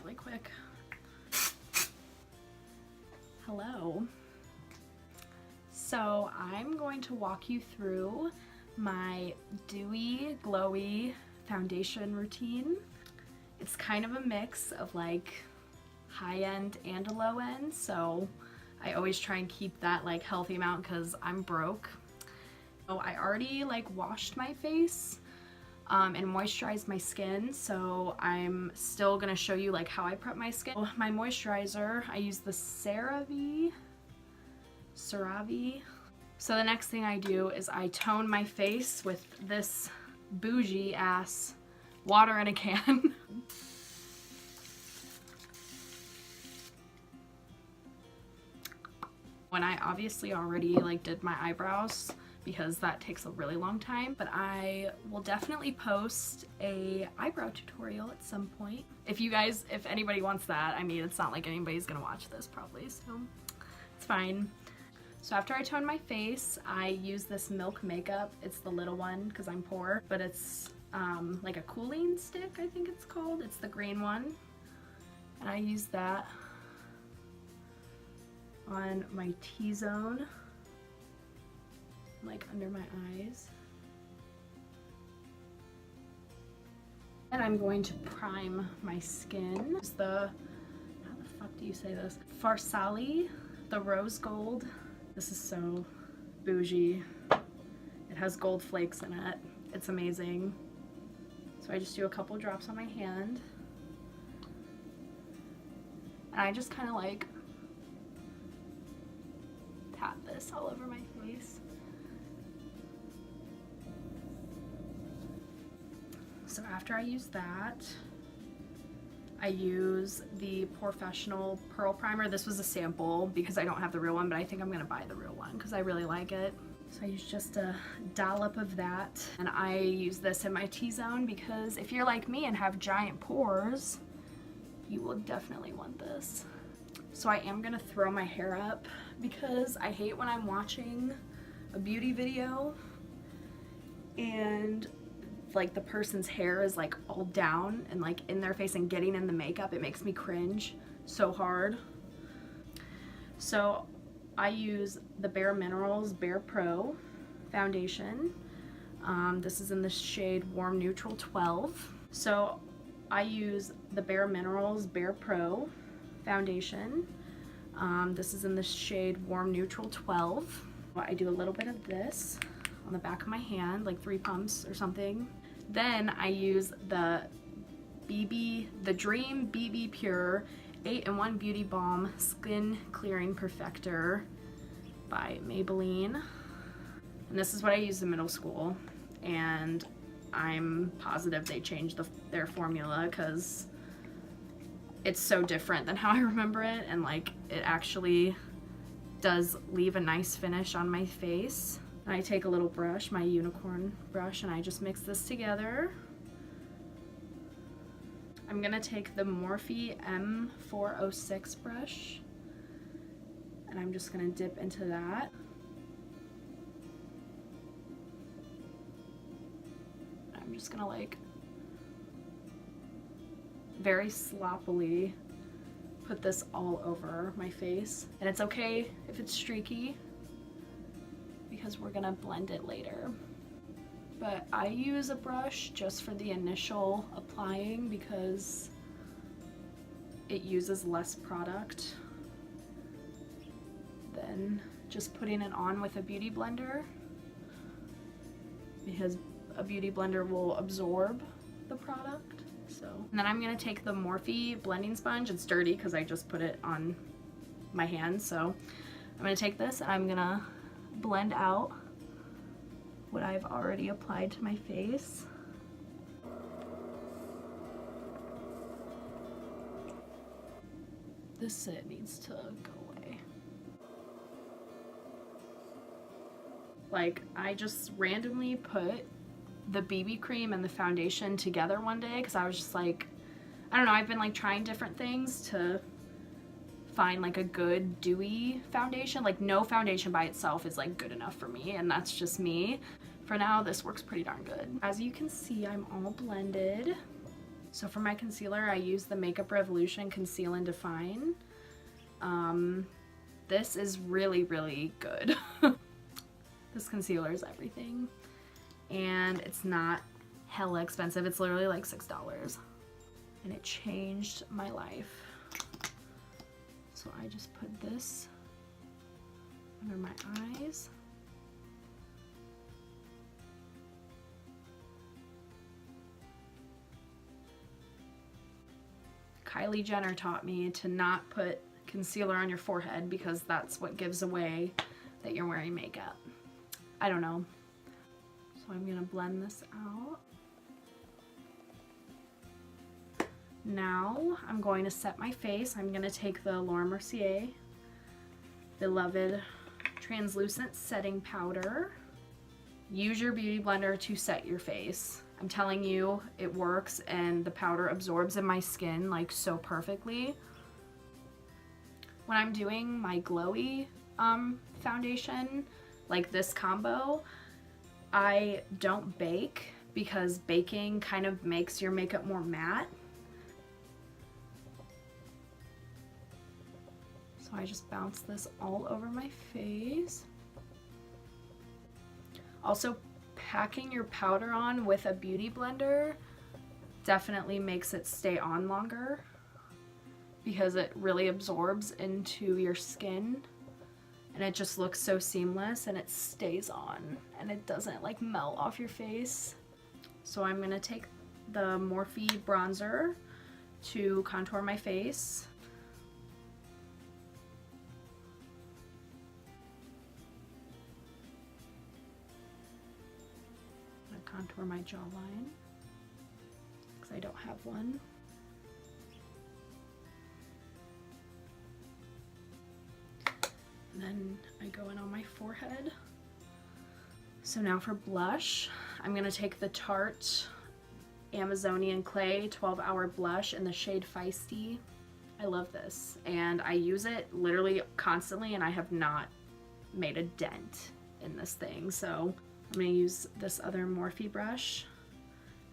really quick. Hello. So I'm going to walk you through my dewy, glowy foundation routine. It's kind of a mix of like high-end and a low-end, so I always try and keep that like healthy amount because I'm broke. So I already like washed my face and moisturized my skin, so I'm still gonna show you like how I prep my skin. My moisturizer, I use the CeraVe. So the next thing I do is I tone my face with this bougie ass water in a can. When I obviously already like did my eyebrows because that takes a really long time, but I will definitely post a eyebrow tutorial at some point. If anybody wants that, I mean, it's not like anybody's gonna watch this probably, so it's fine. So after I tone my face, I use this Milk makeup. It's the little one because I'm poor, but it's like a cooling stick, I think it's called. It's the green one, and I use that on my T-zone, like under my eyes. And I'm going to prime my skin. It's the, how the fuck do you say this? Farsali, the rose gold. This is so bougie. It has gold flakes in it. It's amazing. So I just do a couple drops on my hand. And I just kind of like pat this all over my face. So after I use that, I use the Professional Pearl Primer. This was a sample because I don't have the real one, but I think I'm gonna buy the real one because I really like it. So I use just a dollop of that, and I use this in my T-zone because if you're like me and have giant pores, you will definitely want this. So I am gonna throw my hair up because I hate when I'm watching a beauty video and like the person's hair is like all down and like in their face and getting in the makeup. It makes me cringe so hard. So I use the Bare Minerals Bare Pro foundation. This is in the shade Warm Neutral 12. So I use the Bare Minerals Bare Pro foundation. This is in the shade Warm Neutral 12. I do a little bit of this on the back of my hand, like 3 pumps or something. Then I use the Dream BB Pure 8-in-1 Beauty Balm Skin Clearing Perfector by Maybelline. And this is what I used in middle school, and I'm positive they changed their formula because it's so different than how I remember it, and like it actually does leave a nice finish on my face. And I take a little brush, my unicorn brush, and I just mix this together. I'm gonna take the Morphe M406 brush, and I'm just gonna dip into that. I'm just gonna like very sloppily put this all over my face. And it's okay if it's streaky because we're gonna blend it later. But I use a brush just for the initial applying because it uses less product than just putting it on with a beauty blender, because a beauty blender will absorb the product. So, and then I'm gonna take the Morphe blending sponge. It's dirty because I just put it on my hand. So I'm gonna take this and I'm gonna blend out what I've already applied to my face. This zit needs to go away. Like, I just randomly put the BB cream and the foundation together one day because I was just like, I don't know, I've been like trying different things to find like a good dewy foundation. Like, no foundation by itself is like good enough for me, and that's just me. For now, this works pretty darn good. As you can see, I'm all blended. So for my concealer, I use the Makeup Revolution Conceal and Define. This is really, really good. This concealer is everything. And it's not hella expensive. It's literally like $6. And it changed my life. So I just put this under my eyes. Kylie Jenner taught me to not put concealer on your forehead because that's what gives away that you're wearing makeup. I don't know. So I'm gonna blend this out. Now I'm going to set my face. I'm gonna take the Laura Mercier Beloved Translucent Setting Powder. Use your beauty blender to set your face. I'm telling you, it works, and the powder absorbs in my skin like so perfectly. When I'm doing my glowy foundation, like this combo, I don't bake because baking kind of makes your makeup more matte. So I just bounce this all over my face. Also, packing your powder on with a beauty blender definitely makes it stay on longer because it really absorbs into your skin and it just looks so seamless and it stays on and it doesn't like melt off your face. So I'm gonna take the Morphe bronzer to contour my face. Contour my jawline because I don't have one. And then I go in on my forehead. So now for blush, I'm gonna take the Tarte Amazonian Clay 12-Hour Blush in the shade Feisty. I love this and I use it literally constantly and I have not made a dent in this thing. So I'm going to use this other Morphe brush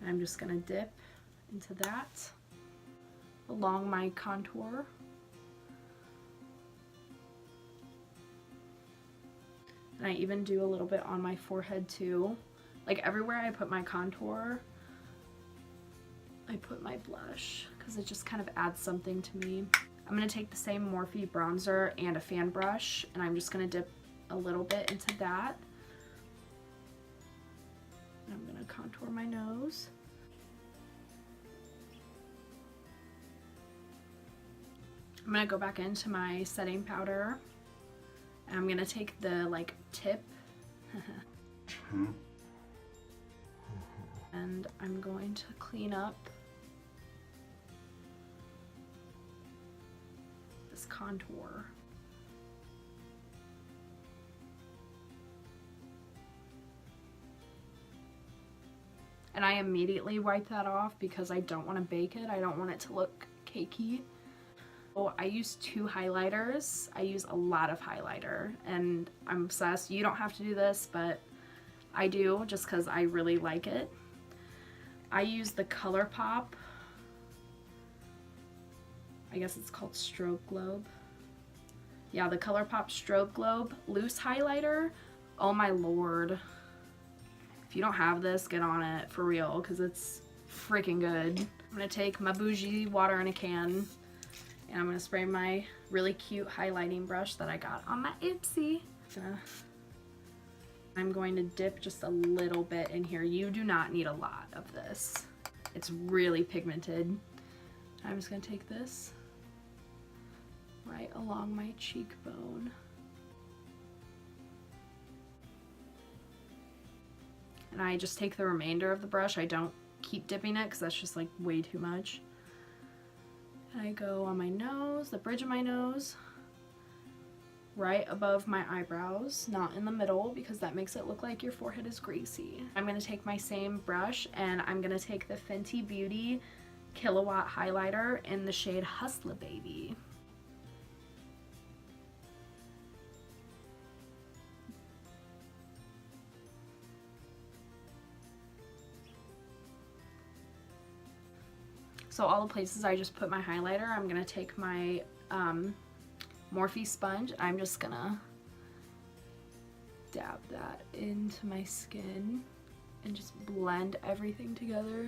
and I'm just going to dip into that along my contour. And I even do a little bit on my forehead too. Like everywhere I put my contour, I put my blush because it just kind of adds something to me. I'm going to take the same Morphe bronzer and a fan brush and I'm just going to dip a little bit into that. I'm going to contour my nose. I'm going to go back into my setting powder. And I'm going to take the like tip. And I'm going to clean up this contour. And I immediately wipe that off because I don't want to bake it. I don't want it to look cakey. So I use 2 highlighters. I use a lot of highlighter and I'm obsessed. You don't have to do this, but I do just because I really like it. I use the ColourPop, I guess it's called Stroke Globe. Yeah, the ColourPop Stroke Globe loose highlighter. Oh my lord. If you don't have this, get on it for real because it's freaking good. I'm going to take my bougie water in a can and I'm going to spray my really cute highlighting brush that I got on my Ipsy. I'm going to dip just a little bit in here. You do not need a lot of this. It's really pigmented. I'm just going to take this right along my cheekbone. And I just take the remainder of the brush. I don't keep dipping it because that's just like way too much. And I go on my nose, the bridge of my nose, right above my eyebrows, not in the middle because that makes it look like your forehead is greasy. I'm going to take my same brush and I'm going to take the Fenty Beauty Kilowatt highlighter in the shade Hustler Baby. So all the places I just put my highlighter, I'm going to take my Morphe sponge. I'm just going to dab that into my skin and just blend everything together.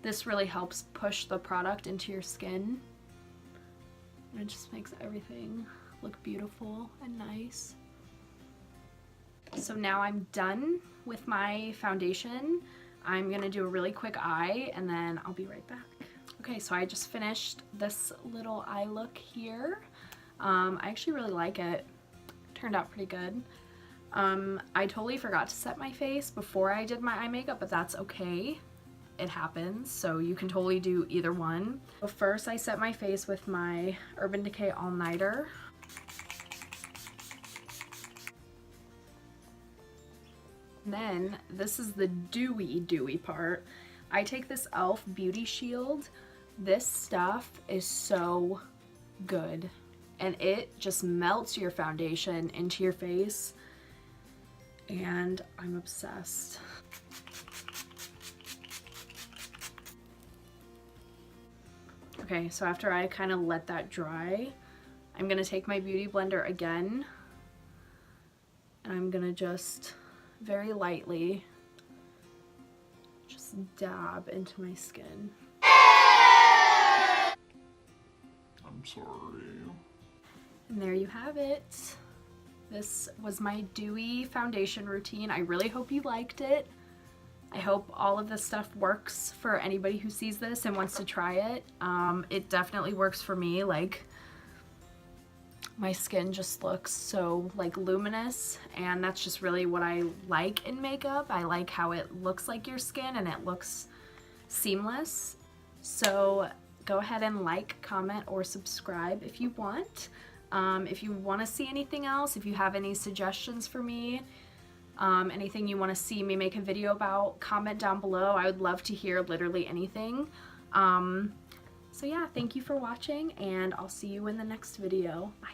This really helps push the product into your skin. It just makes everything look beautiful and nice. So now I'm done with my foundation. I'm gonna do a really quick eye and then I'll be right back. Okay, so I just finished this little eye look here. I actually really like it. Turned out pretty good. I totally forgot to set my face before I did my eye makeup, but that's okay. It happens, so you can totally do either one. So first I set my face with my Urban Decay All Nighter. Then this is the dewy part. I take this e.l.f. Beauty Shield. This stuff is so good and it just melts your foundation into your face and I'm obsessed. Okay, so after I kind of let that dry, I'm gonna take my beauty blender again and I'm gonna just very lightly just dab into my skin. I'm sorry. And there you have it. This was my dewy foundation routine. I really hope you liked it. I hope all of this stuff works for anybody who sees this and wants to try it. It definitely works for me. Like, my skin just looks so like luminous, and that's just really what I like in makeup. I like how it looks like your skin and it looks seamless. So go ahead and like, comment, or subscribe if you want. If you want to see anything else, if you have any suggestions for me, anything you want to see me make a video about, comment down below. I would love to hear literally anything. So yeah, thank you for watching and I'll see you in the next video. Bye.